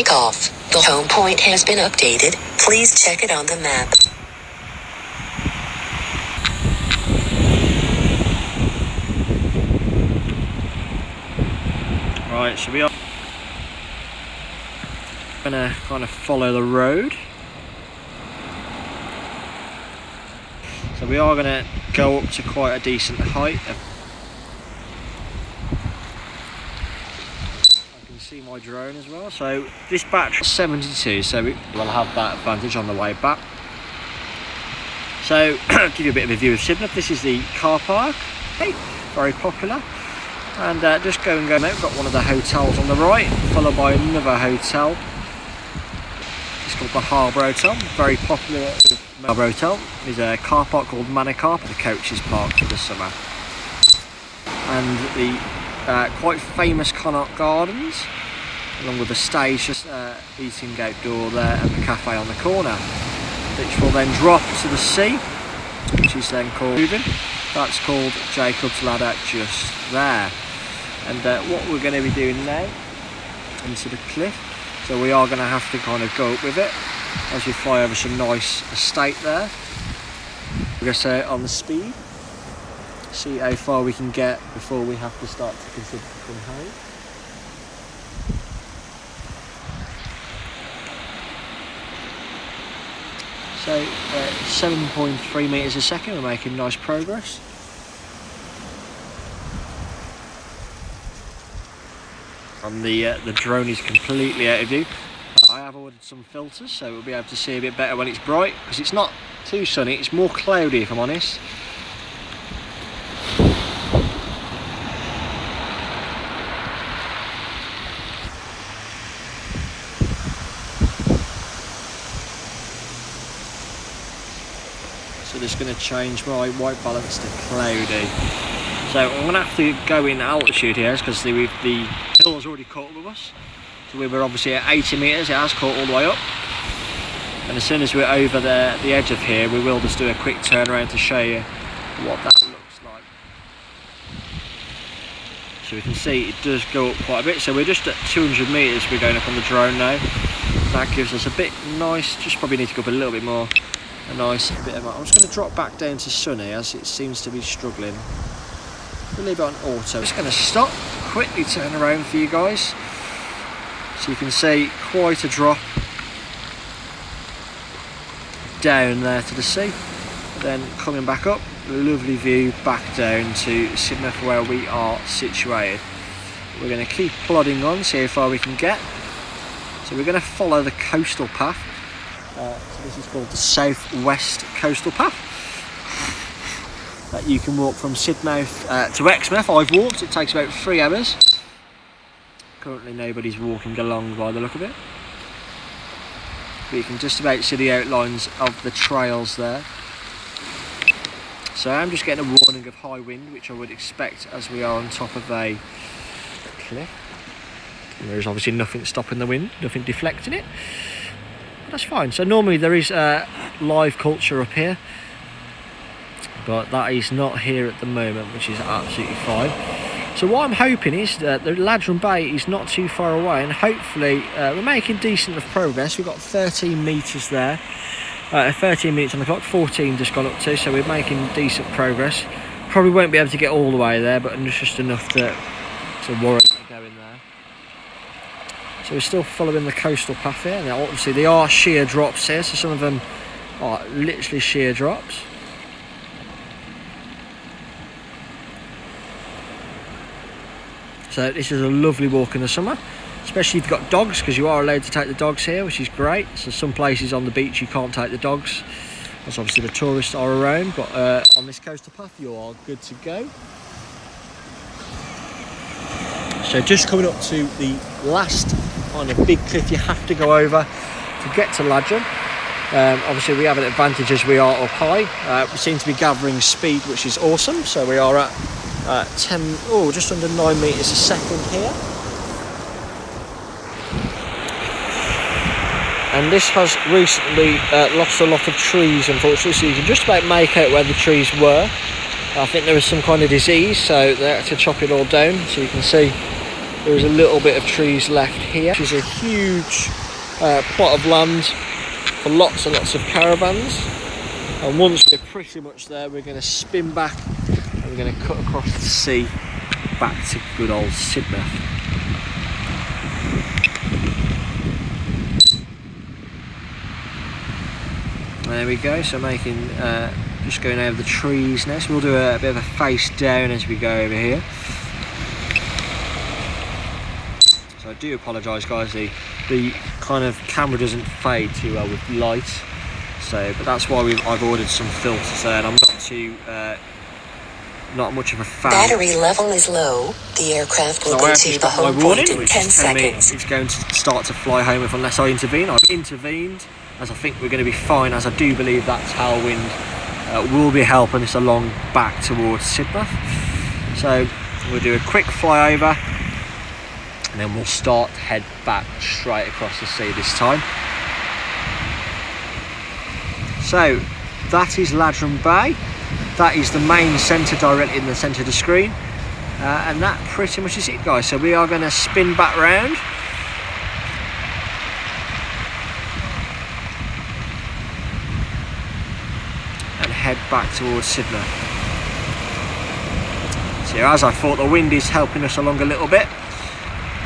take off. The home point has been updated. Please check it on the map. Right, so we are gonna kind of follow the road. So we are gonna go up to quite a decent height. I can see my drone as well. So this battery is 72, so we'll have that advantage on the way back. So give you a bit of a view of Sidmouth. This is the car park, very popular. And just go and go now. We've got one of the hotels on the right, followed by another hotel. It's called the Harbour Hotel, very popular. Harbour Hotel is a car park called Manor Car, the coaches park for the summer. And the quite famous Connaught Gardens, along with the stage, just eating outdoor there, and the cafe on the corner, which will then drop to the sea, which is then called moving. That's called Jacob's Ladder just there. And what we're going to be doing now, into the cliff, so we are going to have to kind of go up with it as we fly over some nice estate there. We're going to set on the speed, see how far we can get before we have to start to consider come home. So 7.3 metres a second, we're making nice progress. And the drone is completely out of view. I have ordered some filters, so we'll be able to see a bit better when it's bright, because it's not too sunny, it's more cloudy if I'm honest. So just going to change my white balance to cloudy. So I'm going to have to go in altitude here because the hill has already caught up with us. So we were obviously at 80 metres, it has caught all the way up. And as soon as we're over the edge of here, we will just do a quick turn around to show you what that looks like. So we can see it does go up quite a bit. So we're just at 200 metres, we're going up on the drone now. That gives us a bit nice, just probably need to go up a little bit more. A nice bit of, I'm just going to drop back down to sunny as it seems to be struggling. We'll leave it on auto. Just going to stop, quickly turn around for you guys. So you can see quite a drop down there to the sea. Then coming back up, lovely view back down to Sidmouth where we are situated. We're going to keep plodding on, see how far we can get. So we're going to follow the coastal path. So this is called the South-West Coastal Path. That you can walk from Sidmouth to Exmouth. I've walked, it takes about 3 hours. Currently nobody's walking along by the look of it. But you can just about see the outlines of the trails there. So I'm just getting a warning of high wind, which I would expect as we are on top of a cliff. And there is obviously nothing stopping the wind, nothing deflecting it. That's fine. So normally there is live culture up here, but that is not here at the moment, which is absolutely fine. So what I'm hoping is that the Ladram Bay is not too far away, and hopefully we're making decent of progress. We've got 13 metres there, 13 minutes on the clock, 14 just gone up to, so we're making decent progress. Probably won't be able to get all the way there, but just enough to warrant going there. So we're still following the coastal path here. Now obviously they are sheer drops here, so some of them are literally sheer drops. So this is a lovely walk in the summer, especially if you've got dogs, because you are allowed to take the dogs here, which is great. So some places on the beach you can't take the dogs, as obviously the tourists are around, but on this coastal path you are good to go. So just coming up to the last on a big cliff you have to go over to get to Ladram. Obviously we have an advantage as we are up high. We seem to be gathering speed, which is awesome. So we are at just under 9 metres a second here. And this has recently lost a lot of trees, unfortunately, so you can just about make out where the trees were. I think there was some kind of disease, so they had to chop it all down, so you can see there is a little bit of trees left here, which is a huge plot of land for lots and lots of caravans. And once we're pretty much there, we're going to spin back and we're going to cut across the sea back to good old Sidmouth. There we go, so making, just going over the trees now, so we'll do a bit of a face down as we go over here. So I do apologise guys, the kind of camera doesn't fade too well with light, so, but that's why I've ordered some filters there, and I'm not much of a fan. Battery level is low. The aircraft will go to the home point in 10 seconds. It's going to start to fly home unless I intervene. I've intervened, as I think we're going to be fine, as I do believe that tailwind will be helping us along back towards Sidmouth. So we'll do a quick flyover and then we'll start to head back straight across the sea this time. So that is Ladram Bay. That is the main centre directly in the centre of the screen, and that pretty much is it guys. So we are going to spin back round and head back towards Sidmouth. So as I thought, the wind is helping us along a little bit.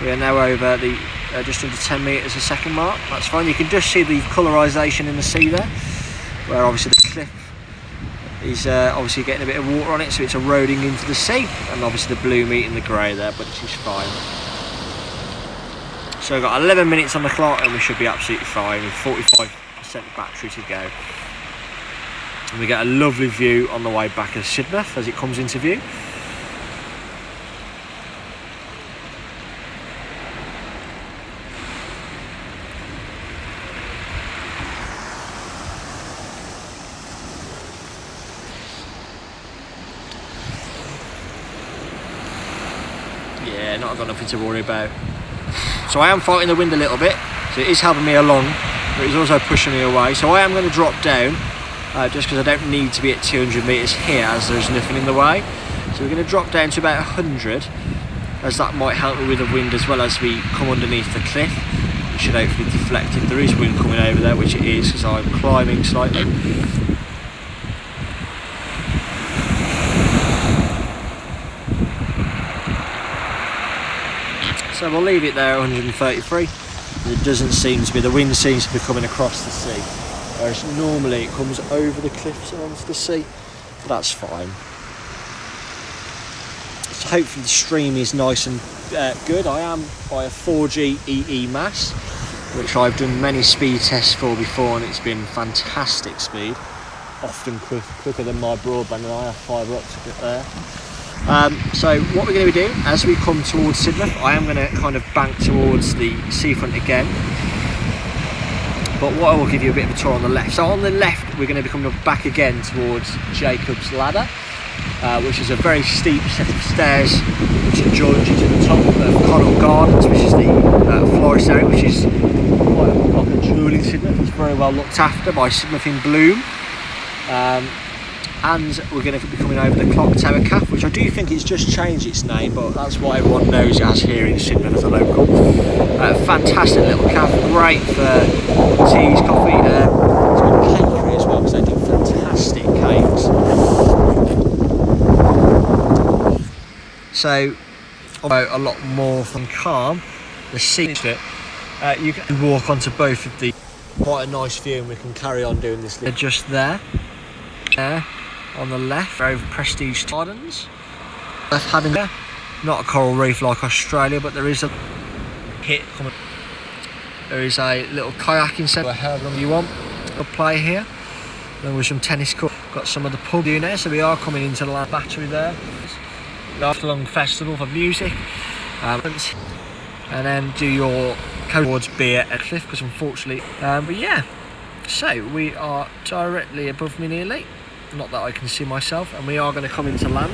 We are now over the just under 10 metres a second mark. That's fine. You can just see the colorisation in the sea there, where obviously the cliff is obviously getting a bit of water on it, so it's eroding into the sea, and obviously the blue meeting the grey there, but it is fine. So we've got 11 minutes on the clock and we should be absolutely fine with 45% battery to go. And we get a lovely view on the way back of Sidmouth as it comes into view. Yeah, not got nothing to worry about. So I am fighting the wind a little bit, so it is helping me along, but it's also pushing me away. So I am going to drop down, just because I don't need to be at 200 metres here as there's nothing in the way. So we're going to drop down to about 100, as that might help me with the wind as well as we come underneath the cliff. It should hopefully deflect if there is wind coming over there, which it is because I'm climbing slightly. So we'll leave it there at 133. It doesn't seem to be, the wind seems to be coming across the sea, whereas normally it comes over the cliffs and onto the sea, but that's fine. So hopefully the stream is nice and good. I am by a 4G EE mass, which I've done many speed tests for before, and it's been fantastic speed, often quicker than my broadband, and I have fibre optic there. So what we're going to be doing as we come towards Sidmouth, I am going to kind of bank towards the seafront again, but what I will give you a bit of a tour on the left. So on the left we're going to be coming back again towards Jacob's Ladder, which is a very steep set of stairs which joins you to the top of Coral Gardens, which is the florist area, which is quite like a jewel in Sidmouth. It's very well looked after by Sidmouth in Bloom. And we're going to be coming over the Clock Tower Cafe, which I do think it's just changed its name, but that's what everyone knows it as here in Sidmouth as a local. Fantastic little cafe, great for teas, coffee. It's got cakery as well, because they do fantastic cakes. So, although a lot more fun, calm, the seats that you can walk onto both of the, quite a nice view, and we can carry on doing this. They're just there. On the left, over Prestige Gardens. Left having there, not a coral reef like Australia, but there is a hit coming. There is a little kayaking centre, however long you want. We'll play here. Then with some tennis court. Got some of the pub doing there, so we are coming into the Land Battery there. Afternoon festival for music, and then do your towards beer at Cliff, because unfortunately, but yeah. So we are directly above me nearly. Not that I can see myself, and we are going to come into land.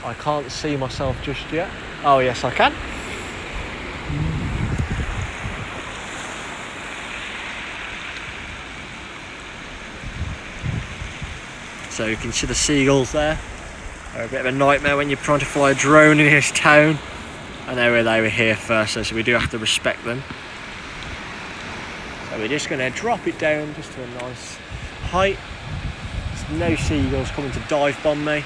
I can't see myself just yet. Oh yes I can. So you can see the seagulls there. They're a bit of a nightmare when you're trying to fly a drone in this town. I know they were here first, so we do have to respect them. So we're just going to drop it down just to a nice height. There's no seagulls coming to dive bomb me.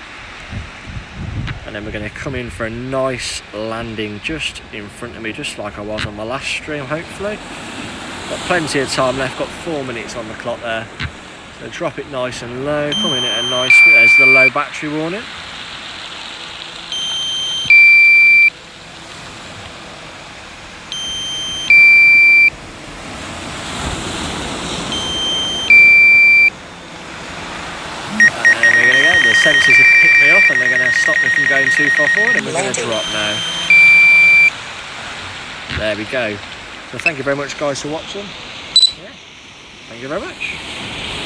And then we're going to come in for a nice landing just in front of me, just like I was on my last stream, hopefully. Got plenty of time left, got 4 minutes on the clock there. So drop it nice and low, come in at a nice, there's the low battery warning. Sensors have picked me up and they're going to stop me from going too far forward, and we're going to drop now. There we go. So thank you very much guys for watching. Yeah, thank you very much.